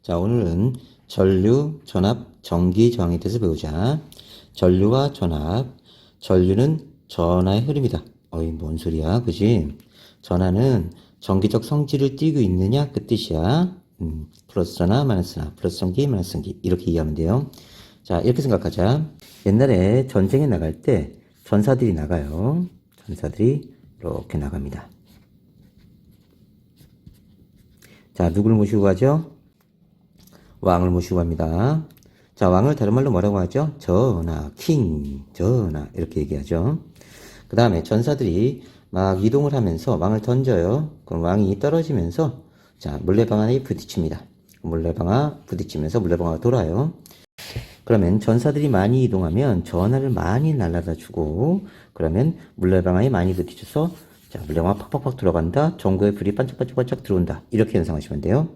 자, 오늘은 전류, 전압, 전기 저항에 대해서 배우자. 전류와 전압. 전류는 전하의 흐름이다. 어이, 뭔 소리야, 그지? 전하는 전기적 성질을 띠고 있느냐, 그 뜻이야. 플러스 전하, 마이너스 전하, 플러스 전기, 마이너스 전기. 이렇게 이해하면 돼요. 자, 이렇게 생각하자. 옛날에 전쟁에 나갈 때 전사들이 나가요. 전사들이 이렇게 나갑니다. 자, 누구를 모시고 가죠? 왕을 모시고 갑니다. 자, 왕을 다른 말로 뭐라고 하죠? 전하, 킹, 전하 이렇게 얘기하죠. 그 다음에 전사들이 막 이동을 하면서 왕을 던져요. 그럼 왕이 떨어지면서 자, 물레방아에 부딪힙니다. 물레방아 부딪히면서 물레방아가 돌아요. 그러면 전사들이 많이 이동하면 전하를 많이 날라다 주고, 그러면 물레방아에 많이 부딪혀서 자, 물레방아 팍팍팍 들어간다. 전구에 불이 반짝반짝반짝 들어온다. 이렇게 연상하시면 돼요.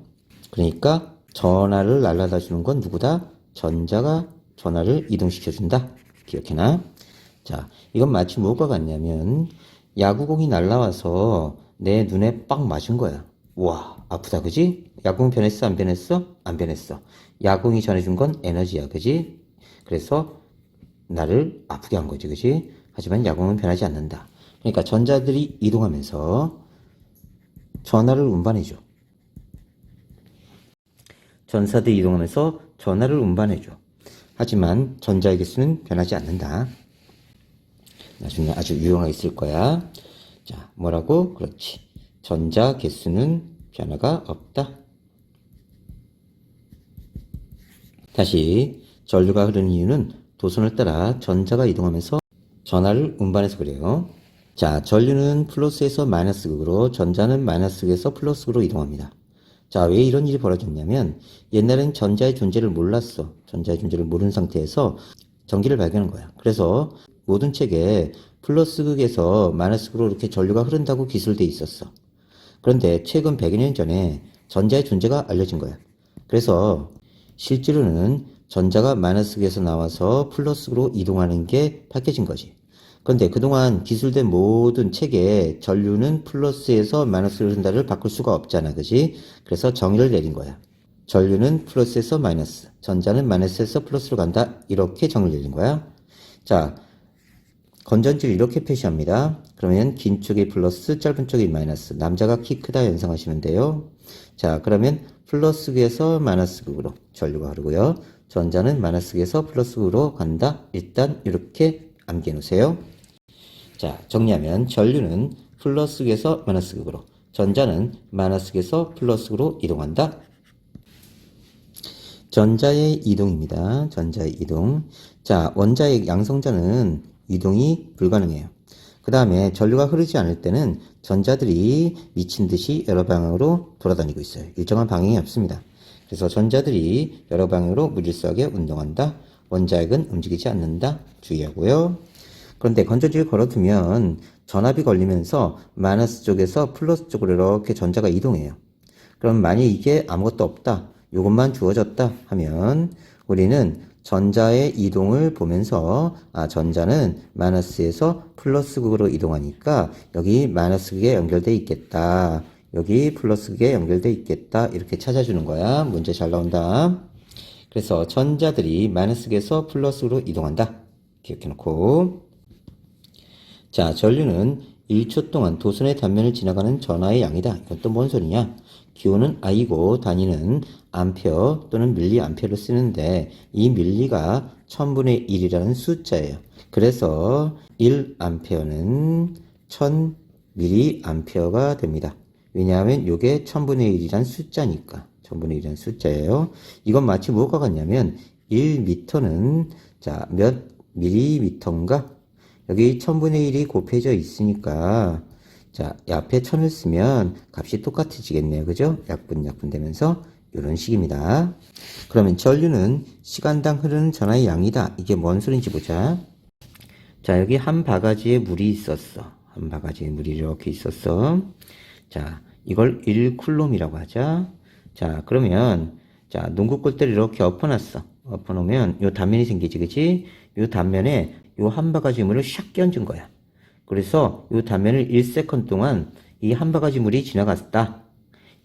그러니까 전하를 날라다 주는 건 누구다? 전자가 전하를 이동시켜준다. 기억해놔. 자, 이건 마치 뭐가 같냐면 야구공이 날라와서 내 눈에 빡 맞은 거야. 와, 아프다, 그지? 야구공 변했어, 안 변했어? 안 변했어. 야구공이 전해준 건 에너지야, 그지? 그래서 나를 아프게 한 거지, 그지? 하지만 야구공은 변하지 않는다. 그러니까 전자들이 이동하면서 전하를 운반해줘. 전사들이 이동하면서 전하를 운반해줘. 하지만 전자의 개수는 변하지 않는다. 나중에 아주 유용하게 쓸 거야. 자, 뭐라고? 그렇지. 전자 개수는 변화가 없다. 다시 전류가 흐르는 이유는 도선을 따라 전자가 이동하면서 전하를 운반해서 그래요. 자, 전류는 플러스에서 마이너스 극으로, 전자는 마이너스 극에서 플러스 극으로 이동합니다. 자, 왜 이런 일이 벌어졌냐면 옛날엔 전자의 존재를 몰랐어. 전자의 존재를 모르는 상태에서 전기를 발견한 거야. 그래서 모든 책에 플러스 극에서 마이너스 극으로 이렇게 전류가 흐른다고 기술돼 있었어. 그런데 최근 100여 년 전에 전자의 존재가 알려진 거야. 그래서 실제로는 전자가 마이너스 극에서 나와서 플러스 극으로 이동하는 게 밝혀진 거지. 그런데 그동안 기술된 모든 책에 전류는 플러스에서 마이너스로 흐른다를 바꿀 수가 없잖아, 그지? 그래서 정의를 내린 거야. 전류는 플러스에서 마이너스, 전자는 마이너스에서 플러스로 간다. 이렇게 정의를 내린 거야. 자, 건전지를 이렇게 표시합니다. 그러면 긴 쪽이 플러스, 짧은 쪽이 마이너스. 남자가 키 크다 연상하시면 돼요. 자, 그러면 플러스 극에서 마이너스 극으로 전류가 흐르고요. 전자는 마이너스 극에서 플러스 극으로 간다. 일단 이렇게 암기해 놓으세요. 자, 정리하면 전류는 플러스 극에서 마이너스 극으로, 전자는 마이너스 극에서 플러스 극으로 이동한다. 전자의 이동입니다. 전자의 이동. 자, 원자의 양성자는 이동이 불가능해요. 그 다음에 전류가 흐르지 않을 때는 전자들이 미친 듯이 여러 방향으로 돌아다니고 있어요. 일정한 방향이 없습니다. 그래서 전자들이 여러 방향으로 무질서하게 운동한다. 원자핵은 움직이지 않는다. 주의하고요. 그런데 건전지를 걸어두면 전압이 걸리면서 마이너스 쪽에서 플러스 쪽으로 이렇게 전자가 이동해요. 그럼 만약 이게 아무것도 없다, 이것만 주어졌다 하면 우리는 전자의 이동을 보면서 전자는 마이너스에서 플러스 극으로 이동하니까 여기 마이너스 극에 연결되어 있겠다, 여기 플러스 극에 연결되어 있겠다, 이렇게 찾아주는 거야. 문제 잘 나온다. 그래서 전자들이 마이너스 극에서 플러스 극으로 이동한다. 기억해놓고. 자, 전류는 1초 동안 도선의 단면을 지나가는 전하의 양이다. 이건 또 뭔 소리냐? 기호는 I고 단위는 암페어 또는 밀리암페어를 쓰는데 이 밀리가 1000분의 1이라는 숫자예요. 그래서 1암페어는 1000mA가 됩니다. 왜냐하면 이게 1000분의 1이라는 숫자니까. 1000분의 1이라는 숫자예요. 이건 마치 뭐가 같냐면 1m는 자, 몇 밀리미터인가? 여기 1000분의 1이 곱해져 있으니까 자, 앞에 1000을 쓰면 값이 똑같아지겠네요. 그죠? 약분 되면서 이런 식입니다. 그러면 전류는 시간당 흐르는 전하의 양이다. 이게 뭔 소리인지 보자. 자, 여기 한 바가지에 물이 있었어. 한 바가지에 물이 이렇게 있었어. 자, 이걸 1쿨롬이라고 하자. 자, 그러면 자, 농구 골대를 이렇게 엎어놨어. 엎어놓으면 요 단면이 생기지, 그치? 요 단면에 요 한 바가지 물을 샥 끼얹은 거야. 그래서 요 단면을 1세컨 동안 이 한 바가지 물이 지나갔다.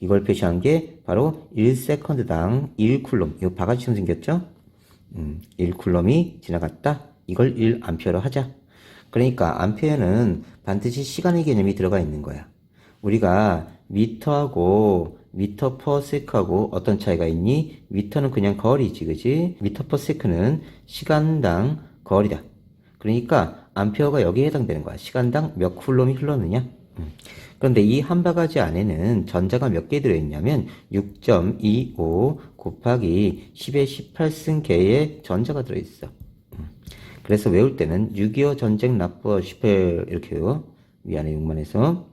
이걸 표시한 게 바로 1세컨드당 1쿨롬. 이거 바가지처럼 생겼죠? 1쿨롬이 지나갔다. 이걸 1암페어로 하자. 그러니까 암페어는 반드시 시간의 개념이 들어가 있는 거야. 우리가 미터하고 미터 퍼 세크하고 어떤 차이가 있니? 미터는 그냥 거리지, 그지? 미터 퍼 세크는 시간당 거리다. 그러니까 암페어가 여기에 해당되는 거야. 시간당 몇 쿨롬이 흘렀느냐? 그런데 이 한 바가지 안에는 전자가 몇 개 들어있냐면 6.25 곱하기 10의 18승계의 전자가 들어있어. 그래서 외울 때는 6.25 전쟁 납부 10회 이렇게 외워. 위안에 6만에서.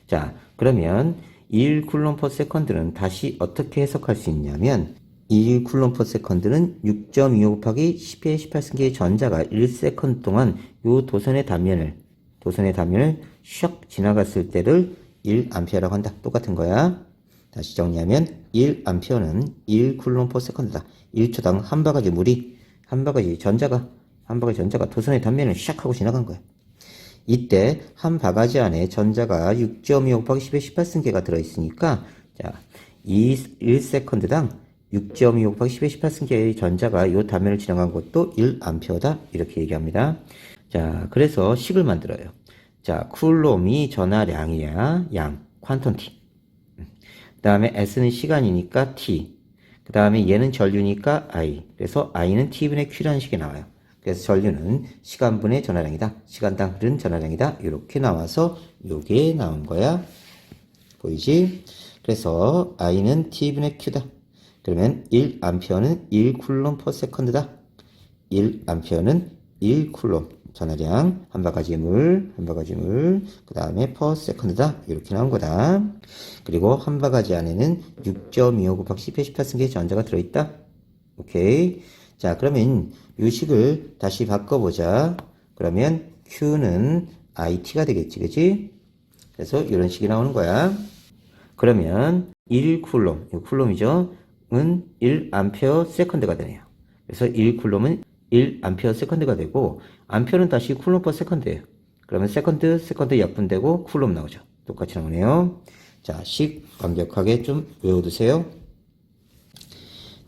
자, 그러면 1쿨롬 퍼 세컨드는 다시 어떻게 해석할 수 있냐면 1쿨롬 퍼 세컨드는 6.25 곱하기 10의 18승계의 전자가 1세컨드 동안 요 도선의 단면을 슉 지나갔을 때를 1암페어라고 한다. 똑같은 거야. 다시 정리하면 1암페어는 1쿨롬 퍼 세컨드다. 1초당 한 바가지 물이 한 바가지 전자가 도선의 단면을 샥 하고 지나간 거야. 이때 한 바가지 안에 전자가 6.25 곱하기 10의 18승계가 들어있으니까 자, 1세컨드당 6.25 곱하기 10의 18승계의 전자가 이 단면을 지나간 것도 1암페어다. 이렇게 얘기합니다. 자, 그래서 식을 만들어요. 자, 쿨롬이 전하량이야. 양, 퀀텀 T. 그 다음에 S는 시간이니까 T. 그 다음에 얘는 전류니까 I. 그래서 I는 T분의 Q라는 식이 나와요. 그래서 전류는 시간분의 전하량이다. 시간당 흐른 전하량이다. 이렇게 나와서 요게 나온 거야. 보이지? 그래서 I는 T분의 Q다. 그러면 1암페어는 1쿨롬 퍼 세컨드다. 1암페어는 1쿨롬. 전하량, 한 바가지 물, 그 다음에 퍼 세컨드다. 이렇게 나온 거다. 그리고 한 바가지 안에는 6.25 곱하기 10의 18승계의 전자가 들어있다. 오케이. 자, 그러면 이 식을 다시 바꿔보자. 그러면 Q는 IT가 되겠지, 그치? 그래서 이런 식이 나오는 거야. 그러면 1쿨롬, 이거 쿨롬이죠? 은 1암페어 세컨드가 되네요. 그래서 1쿨롬은 1암페어 세컨드가 되고, 암페어는 다시 쿨롬 퍼 세컨드예요. 그러면 세컨드 약분되고 쿨롬 나오죠. 똑같이 나오네요. 자, 식 완벽하게 좀 외워두세요.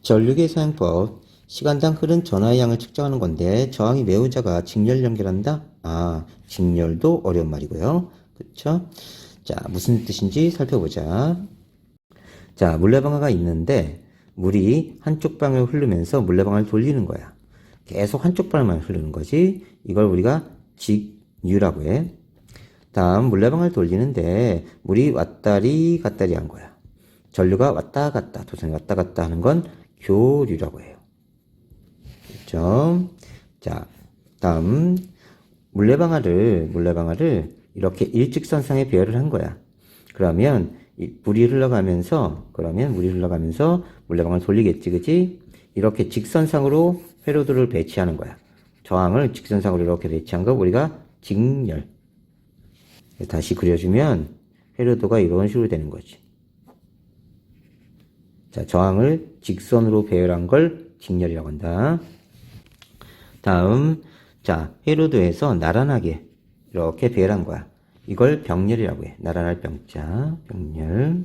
전류계 사용법. 시간당 흐른 전하의 양을 측정하는 건데 저항이 매우 작아 직렬 연결한다? 아, 직렬도 어려운 말이고요. 그쵸? 자, 무슨 뜻인지 살펴보자. 자, 물레방아가 있는데 물이 한쪽 방향으로 흐르면서 물레방아를 돌리는 거야. 계속 한쪽 방향만 흐르는 거지. 이걸 우리가 직류라고 해. 다음 물레방아를 돌리는데 물이 왔다리 갔다리 한 거야. 전류가 왔다 갔다, 도선이 왔다 갔다 하는 건 교류라고 해요. 그렇죠? 자, 다음 물레방아를 이렇게 일직선상에 배열을 한 거야. 그러면 물이 흘러가면서 물레방아를 돌리겠지, 그지? 이렇게 직선상으로 회로도를 배치하는 거야. 저항을 직선상으로 이렇게 배치한 거 우리가 직렬. 다시 그려주면 회로도가 이런 식으로 되는 거지. 자, 저항을 직선으로 배열한 걸 직렬이라고 한다. 다음, 자, 회로도에서 나란하게 이렇게 배열한 거야. 이걸 병렬이라고 해. 나란할 병자, 병렬.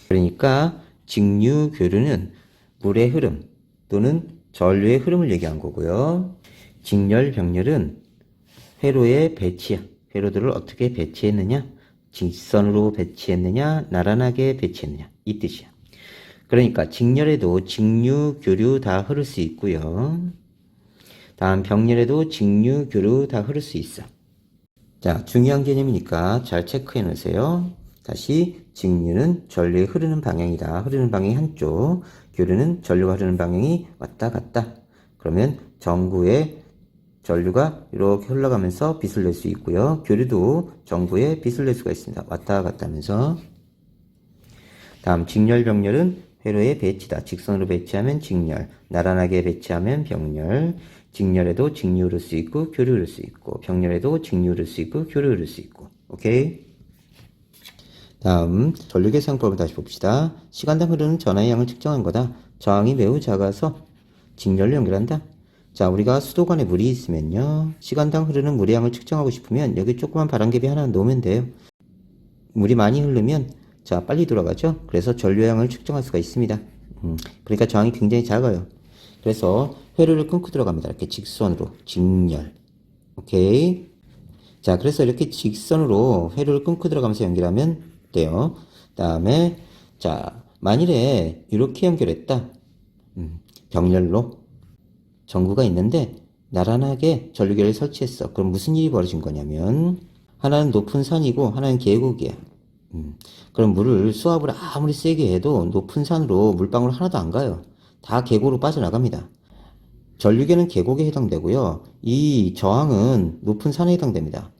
그러니까 직류 교류는 물의 흐름 또는 전류의 흐름을 얘기한 거고요. 직렬, 병렬은 회로의 배치야. 회로도를 어떻게 배치했느냐? 직선으로 배치했느냐? 나란하게 배치했느냐? 이 뜻이야. 그러니까 직렬에도 직류, 교류 다 흐를 수 있고요. 다음 병렬에도 직류, 교류 다 흐를 수 있어. 자, 중요한 개념이니까 잘 체크해 놓으세요. 다시 직류는 전류의 흐르는 방향이다. 흐르는 방향이 한쪽. 교류는 전류가 흐르는 방향이 왔다 갔다. 그러면 전구에 전류가 이렇게 흘러가면서 빛을 낼 수 있고요. 교류도 전구에 빛을 낼 수가 있습니다. 왔다 갔다 하면서. 다음 직렬, 병렬은 회로의 배치다. 직선으로 배치하면 직렬, 나란하게 배치하면 병렬. 직렬에도 직류 흐를 수 있고 교류 흐를 수 있고, 병렬에도 직류 흐를 수 있고 교류 흐를 수 있고. 오케이? 다음 전류계 사용법을 다시 봅시다. 시간당 흐르는 전하의 양을 측정한 거다. 저항이 매우 작아서 직렬로 연결한다. 자, 우리가 수도관에 물이 있으면요, 시간당 흐르는 물의 양을 측정하고 싶으면 여기 조그만 바람개비 하나 놓으면 돼요. 물이 많이 흐르면 자, 빨리 돌아가죠? 그래서 전류량을 측정할 수가 있습니다. 그러니까 저항이 굉장히 작아요. 그래서 회로를 끊고 들어갑니다. 이렇게 직선으로, 직렬. 오케이. 자, 그래서 이렇게 직선으로 회로를 끊고 들어가면서 연결하면 돼요. 다음에, 자, 만일에 이렇게 연결했다. 병렬로 전구가 있는데 나란하게 전류계를 설치했어. 그럼 무슨 일이 벌어진 거냐면 하나는 높은 산이고 하나는 계곡이야. 그럼 물을 수압을 아무리 세게 해도 높은 산으로 물방울 하나도 안 가요. 다 계곡으로 빠져나갑니다. 전류계는 계곡에 해당되고요. 이 저항은 높은 산에 해당됩니다.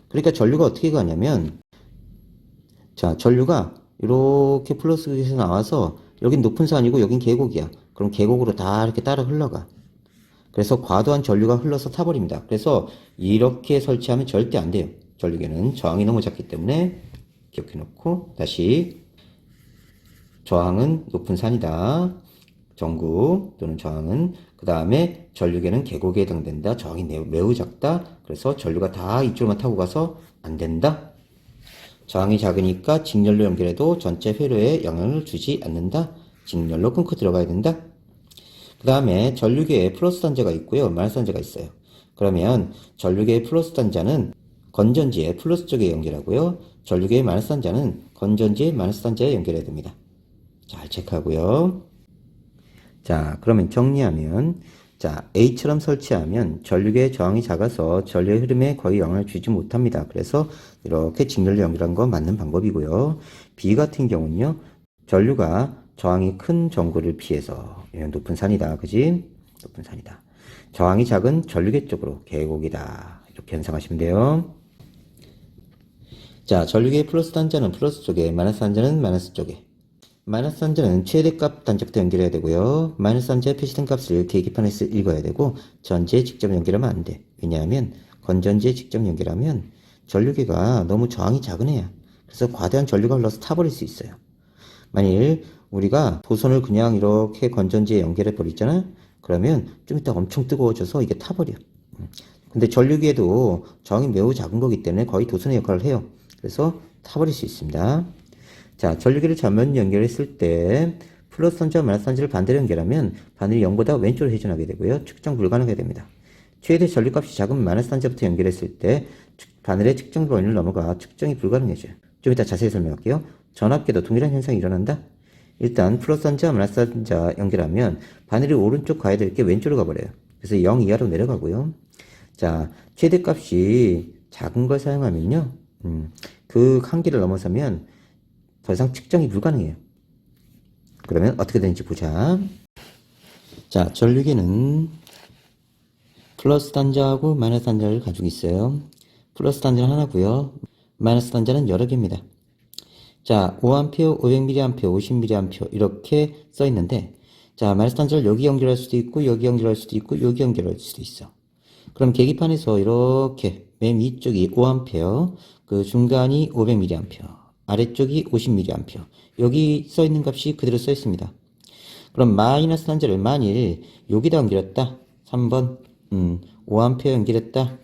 그러니까 전류가 어떻게 가냐면, 자, 전류가 이렇게 플러스에서 나와서 여긴 높은 산이고 여긴 계곡이야. 그럼 계곡으로 다 이렇게 따라 흘러가. 그래서 과도한 전류가 흘러서 타버립니다. 그래서 이렇게 설치하면 절대 안 돼요. 전류계는 저항이 너무 작기 때문에 기억해 놓고 다시 저항은 높은 산이다. 전구 또는 저항은 그 다음에 전류계는 계곡에 해당된다. 저항이 매우 작다. 그래서 전류가 다 이쪽으로만 타고 가서 안 된다. 저항이 작으니까 직렬로 연결해도 전체 회로에 영향을 주지 않는다. 직렬로 끊고 들어가야 된다. 그 다음에 전류계에 플러스 단자가 있고요. 마이너스 단자가 있어요. 그러면 전류계의 플러스 단자는 건전지의 플러스 쪽에 연결하고요. 전류계의 마이너스 단자는 건전지의 마이너스 단자에 연결해야 됩니다. 잘 체크하고요. 자, 그러면 정리하면, 자, A처럼 설치하면 전류계의 저항이 작아서 전류의 흐름에 거의 영향을 주지 못합니다. 그래서 이렇게 직렬로 연결한 건 맞는 방법이고요. B 같은 경우는요, 전류가 저항이 큰 전구를 피해서, 높은 산이다. 그지? 높은 산이다. 저항이 작은 전류계 쪽으로 계곡이다. 이렇게 연상하시면 돼요. 자, 전류계의 플러스 단자는 플러스 쪽에, 마이너스 단자는 마이너스 쪽에. 마이너스 단자는 최대값 단자부터 연결해야 되고요. 마이너스 단자에 표시된 값을 계기판에서 읽어야 되고 전지에 직접 연결하면 안 돼. 왜냐하면 건전지에 직접 연결하면 전류계가 너무 저항이 작은 애야. 그래서 과대한 전류가 흘러서 타버릴 수 있어요. 만일 우리가 도선을 그냥 이렇게 건전지에 연결해 버리잖아. 그러면 좀 이따 엄청 뜨거워져서 이게 타버려. 근데 전류계도 저항이 매우 작은 거기 때문에 거의 도선의 역할을 해요. 그래서 타버릴 수 있습니다. 자, 전류계를 잘못 연결했을 때 플러스 단자와 마이너스 단자를 반대로 연결하면 바늘이 0보다 왼쪽으로 회전하게 되고요. 측정 불가능하게 됩니다. 최대 전류값이 작은 마이너스 단자부터 연결했을 때 바늘의 측정 범위를 넘어가 측정이 불가능해져요. 좀 이따 자세히 설명할게요. 전압계도 동일한 현상이 일어난다. 일단 플러스 단자와 마이너스 단자 연결하면 바늘이 오른쪽 가야 될 게 왼쪽으로 가버려요. 그래서 0 이하로 내려가고요. 자, 최대값이 작은 걸 사용하면요. 그 한계를 넘어서면 더 이상 측정이 불가능해요. 그러면 어떻게 되는지 보자. 자, 전류계는 플러스 단자하고 마이너스 단자를 가지고 있어요. 플러스 단자는 하나고요. 마이너스 단자는 여러 개입니다. 자, 5A, 500mA, 50mA 이렇게 써 있는데, 자, 마이너스 단자를 여기 연결할 수도 있고 여기 연결할 수도 있고 여기 연결할 수도 있어. 그럼 계기판에서 이렇게 맨 위쪽이 5A, 그 중간이 500mA, 아래쪽이 50mA. 여기 써 있는 값이 그대로 써 있습니다. 그럼 마이너스 단자를 만일 여기다 연결했다. 3번 5A 연결했다.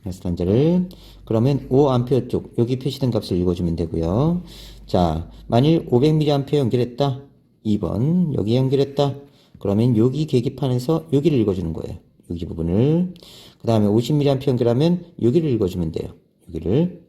마이너스 단자를 그러면 5A 쪽 여기 표시된 값을 읽어주면 되고요. 자, 만일 500mA 연결했다. 2번 여기 연결했다. 그러면 여기 계기판에서 여기를 읽어주는 거예요. 여기 부분을. 그 다음에 50mA 연결하면 여기를 읽어주면 돼요. 여기를.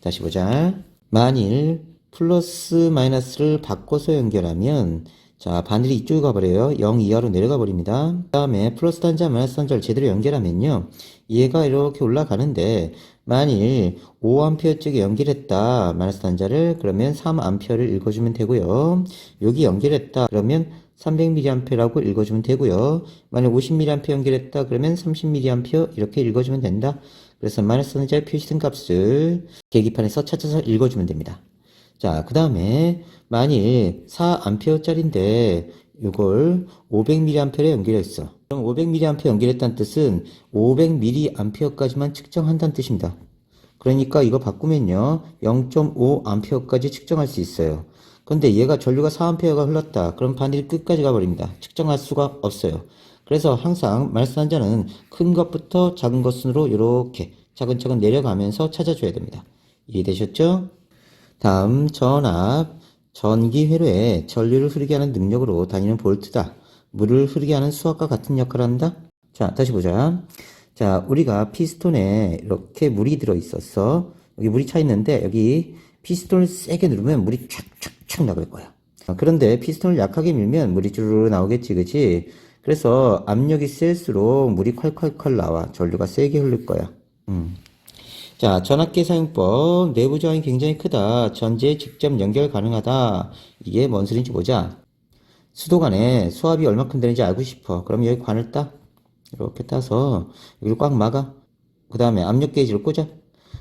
다시 보자. 만일 플러스 마이너스를 바꿔서 연결하면 자, 바늘이 이쪽으로 가버려요. 0 이하로 내려가 버립니다. 그 다음에 플러스 단자 마이너스 단자를 제대로 연결하면요, 얘가 이렇게 올라가는데 만일 5A 쪽에 연결했다 마이너스 단자를, 그러면 3A를 읽어주면 되고요. 여기 연결했다 그러면 300mA라고 읽어주면 되고요. 만약 50mA 연결했다 그러면 30mA 이렇게 읽어주면 된다. 그래서 마이너스 단자에 표시된 값을 계기판에서 찾아서 읽어주면 됩니다. 자, 그 다음에 만일 4A짜리인데 이걸 500mA에 연결했어. 그럼 500mA 연결했다는 뜻은 500mA까지만 측정한다는 뜻입니다. 그러니까 이거 바꾸면요 0.5A까지 측정할 수 있어요. 근데 얘가 전류가 4A가 흘렀다. 그럼 바늘이 끝까지 가버립니다. 측정할 수가 없어요. 그래서 항상 마이너스 단자는 큰 것부터 작은 것으로 이렇게 차근차근 내려가면서 찾아줘야 됩니다. 이해되셨죠? 다음 전압. 전기 회로에 전류를 흐르게 하는 능력으로 다니는 볼트다. 물을 흐르게 하는 수압과 같은 역할을 한다. 자, 다시 보자. 자, 우리가 피스톤에 이렇게 물이 들어 있었어. 여기 물이 차 있는데 여기 피스톤을 세게 누르면 물이 촥촥촥 나갈 거야. 그런데 피스톤을 약하게 밀면 물이 주르르 나오겠지, 그치? 그래서 압력이 셀수록 물이 콸콸콸 나와. 전류가 세게 흐를 거야. 자, 전압계 사용법. 내부 저항이 굉장히 크다. 전지에 직접 연결 가능하다. 이게 뭔 소리인지 보자. 수도 간에 수압이 얼마큼 되는지 알고 싶어. 그럼 여기 관을 따. 이렇게 따서 여기를 꽉 막아. 그 다음에 압력 게이지를 꽂아.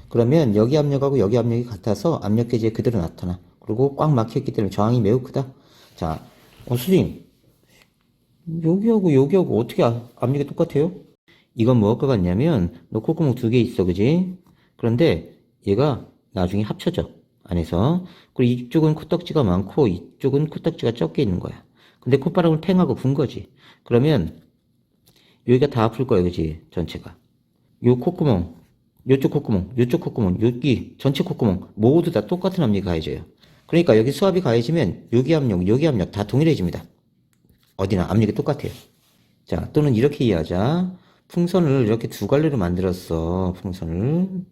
그러면 여기 압력하고 여기 압력이 같아서 압력 게이지에 그대로 나타나. 그리고 꽉 막혀있기 때문에 저항이 매우 크다. 자, 선생님, 여기하고 어떻게 압력이 똑같아요? 이건 뭐할 것 같냐면, 너 콧구멍 2개 있어, 그지? 그런데 얘가 나중에 합쳐져, 안에서. 그리고 이쪽은 코딱지가 많고, 이쪽은 코딱지가 적게 있는 거야. 근데 콧바람을 팽하고 분 거지. 그러면, 여기가 다 아플 거야, 그지? 전체가. 요 콧구멍, 요쪽 콧구멍, 요쪽 콧구멍, 여기 전체 콧구멍, 모두 다 똑같은 압력이 가해져요. 그러니까 여기 수압이 가해지면, 여기 압력 다 동일해집니다. 어디나 압력이 똑같아요. 자, 또는 이렇게 이해하자. 풍선을 이렇게 두 갈래로 만들었어. 풍선을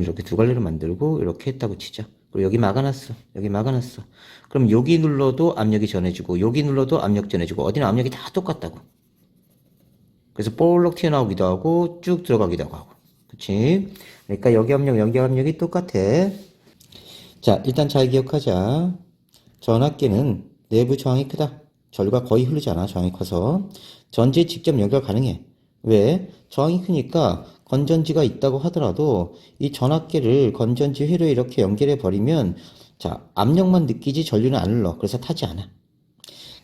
이렇게 두 갈래로 만들고 이렇게 했다고 치자. 그리고 여기 막아놨어. 여기 막아놨어. 그럼 여기 눌러도 압력이 전해지고 여기 눌러도 압력 전해지고 어디나 압력이 다 똑같다고. 그래서 볼록 튀어나오기도 하고 쭉 들어가기도 하고. 그치? 그러니까 여기 압력, 여기 압력이 똑같아. 자, 일단 잘 기억하자. 전압계는 내부 저항이 크다. 전류가 거의 흐르지 않아. 저항이 커서. 전지에 직접 연결 가능해. 왜? 저항이 크니까 건전지가 있다고 하더라도 이 전압계를 건전지 회로에 이렇게 연결해 버리면 자, 압력만 느끼지 전류는 안 흘러. 그래서 타지 않아.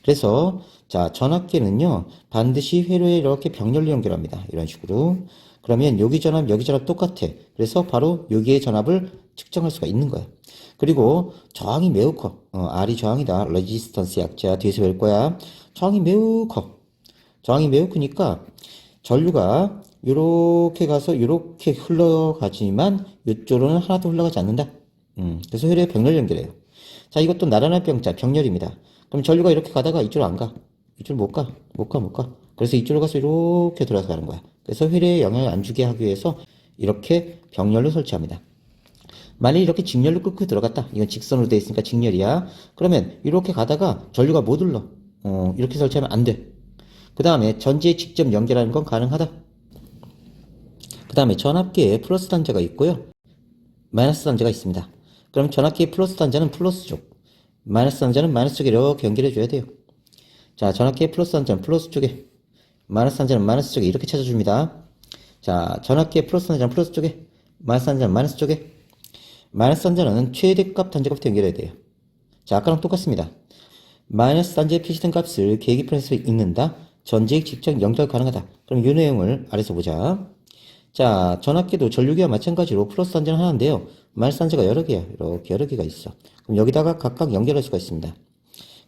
그래서 자, 전압계는요. 반드시 회로에 이렇게 병렬로 연결합니다. 이런 식으로. 그러면 여기 전압 똑같아. 그래서 바로 여기의 전압을 측정할 수가 있는 거야. 그리고 저항이 매우 커. R이 저항이다. 레지스턴스 약자 뒤에서 배울 거야. 저항이 매우 커. 저항이 매우 크니까 전류가 이렇게 가서 이렇게 흘러가지만 이쪽으로는 하나도 흘러가지 않는다. 그래서 회로에 병렬 연결해요. 자, 이것도 나란한 병자, 병렬입니다. 그럼 전류가 이렇게 가다가 이쪽으로 안 가. 이쪽으로 못 가. 그래서 이쪽으로 가서 이렇게 돌아서 가는 거야. 그래서 회로에 영향을 안 주게 하기 위해서 이렇게 병렬로 설치합니다. 만일 이렇게 직렬로 끌고 들어갔다. 이건 직선으로 되어 있으니까 직렬이야. 그러면 이렇게 가다가 전류가 못 흘러. 이렇게 설치하면 안 돼. 그 다음에 전지에 직접 연결하는 건 가능하다. 그 다음에 전압계에 플러스 단자가 있고요. 마이너스 단자가 있습니다. 그럼 전압계의 플러스 단자는 플러스 쪽, 마이너스 단자는 마이너스 쪽에 이렇게 연결해 줘야 돼요. 자, 전압계의 플러스 단자는 플러스 쪽에, 마이너스 단자는 마이너스 쪽에 이렇게 찾아줍니다. 자, 전압계의 플러스 단자는 플러스 쪽에, 마이너스 단자는 마이너스 쪽에. 마이너스 단자는 최대값 단자부터 연결해야 돼요. 자, 아까랑 똑같습니다. 마이너스 단자에 표시된 값을 계기판에서 읽는다. 전지에 직접 연결 가능하다. 그럼 이 내용을 아래서 보자. 자, 전압계도 전류계와 마찬가지로 플러스 단자는 하나인데요. 마이너스 단자가 여러 개야. 이렇게 여러 개가 있어. 그럼 여기다가 각각 연결할 수가 있습니다.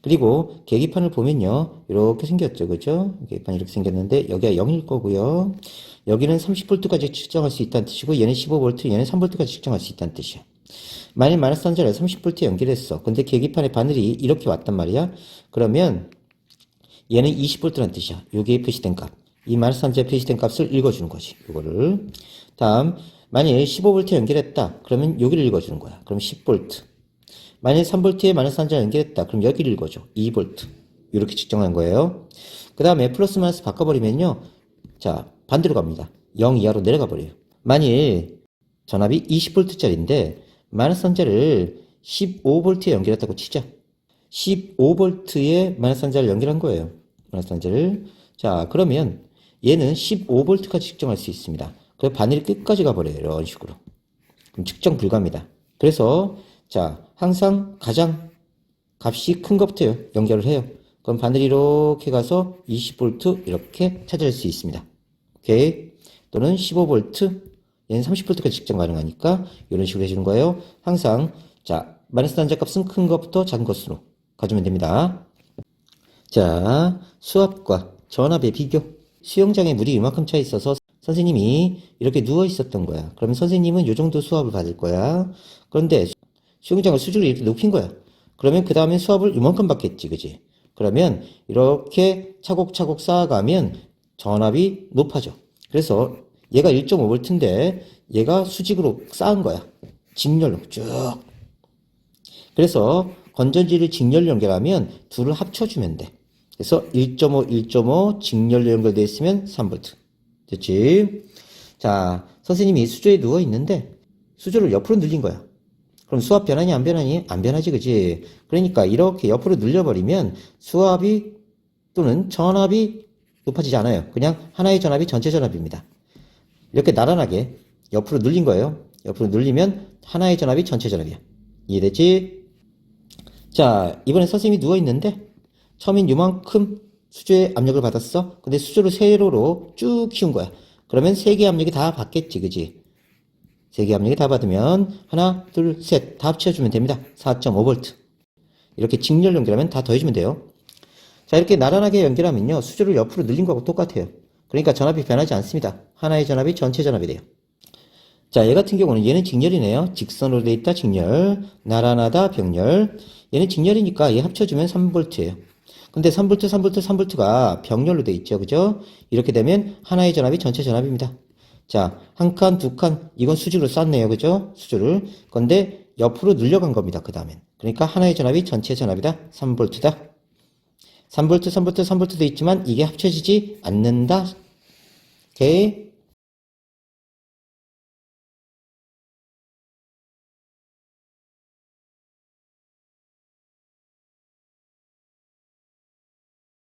그리고 계기판을 보면요. 이렇게 생겼죠. 그죠? 계기판이 이렇게 생겼는데 여기가 0일 거고요. 여기는 30V까지 측정할 수 있다는 뜻이고 얘는 15V, 얘는 3V까지 측정할 수 있다는 뜻이야. 만일 마이너스 단자를 30V에 연결했어. 근데 계기판에 바늘이 이렇게 왔단 말이야. 그러면 얘는 20V라는 뜻이야. 여기에 표시된 값. 이 마이너스 단자에 표시된 값을 읽어주는 거지. 이거를. 다음, 만일 15V에 연결했다. 그러면 여기를 읽어주는 거야. 그럼 10V. 만일 3V에 마이너스 단자를 연결했다. 그럼 여기를 읽어줘. 2V. 이렇게 측정한 거예요. 그 다음에 플러스 마이너스 바꿔버리면요. 자, 반대로 갑니다. 0 이하로 내려가 버려요. 만일 전압이 20V짜리인데 마이너스 단자를 15V에 연결했다고 치자. 15V에 마이너스 단자를 연결한 거예요. 마이너스 단자를. 자, 그러면 얘는 15V까지 측정할 수 있습니다. 그래서 바늘이 끝까지 가버려요. 이런 식으로. 그럼 측정 불가합니다. 그래서 자, 항상 가장 값이 큰 것부터 연결을 해요. 그럼 바늘이 이렇게 가서 20V 이렇게 찾을 수 있습니다. 오케이. 또는 15V, 얘는 30V까지 측정 가능하니까 이런 식으로 해주는 거예요. 항상 자, 마이너스 단자 값은 큰 것부터 작은 것으로 가주면 됩니다. 자, 수압과 전압의 비교. 수영장에 물이 이만큼 차 있어서 선생님이 이렇게 누워 있었던 거야. 그러면 선생님은 이 정도 수압을 받을 거야. 그런데 수영장을 수직으로 이렇게 높인 거야. 그러면 그 다음에 수압을 이만큼 받겠지, 그지? 그러면 이렇게 차곡차곡 쌓아가면 전압이 높아져. 그래서 얘가 1.5V인데 얘가 수직으로 쌓은 거야. 직렬로 쭉. 그래서 건전지를 직렬로 연결하면 둘을 합쳐주면 돼. 그래서 1.5, 1.5 직렬로 연결되어 있으면 3V. 됐지? 자, 선생님이 수조에 누워 있는데 수조를 옆으로 늘린 거야. 그럼 수압 변하니 안 변하니? 안 변하지, 그지? 그러니까 이렇게 옆으로 늘려버리면 수압이 또는 전압이 높아지지 않아요. 그냥 하나의 전압이 전체 전압입니다. 이렇게 나란하게 옆으로 늘린 거예요. 옆으로 늘리면 하나의 전압이 전체 전압이야. 이해됐지? 자, 이번엔 선생님이 누워있는데 처음엔 요만큼 수조의 압력을 받았어. 근데 수조를 세로로 쭉 키운 거야. 그러면 세 개의 압력이 다 받겠지, 그지? 세 개의 압력이 다 받으면 하나, 둘, 셋 다 합쳐주면 됩니다. 4.5V. 이렇게 직렬 연결하면 다 더해주면 돼요. 자, 이렇게 나란하게 연결하면요, 수조를 옆으로 늘린 거하고 똑같아요. 그러니까 전압이 변하지 않습니다. 하나의 전압이 전체 전압이 돼요. 자, 얘 같은 경우는 얘는 직렬이네요. 직선으로 돼 있다, 직렬. 나란하다, 병렬. 얘는 직렬이니까 얘 합쳐주면 3V예요. 근데 3V, 3V, 3V가 병렬로 돼 있죠. 그죠? 이렇게 되면 하나의 전압이 전체 전압입니다. 자, 한 칸, 두 칸, 이건 수직으로 쌌네요. 그죠? 수조를. 근데 옆으로 늘려간 겁니다. 그 다음엔. 그러니까 하나의 전압이 전체 전압이다. 3V다. 3V, 3V, 3V 돼 있지만 이게 합쳐지지 않는다. 오케이?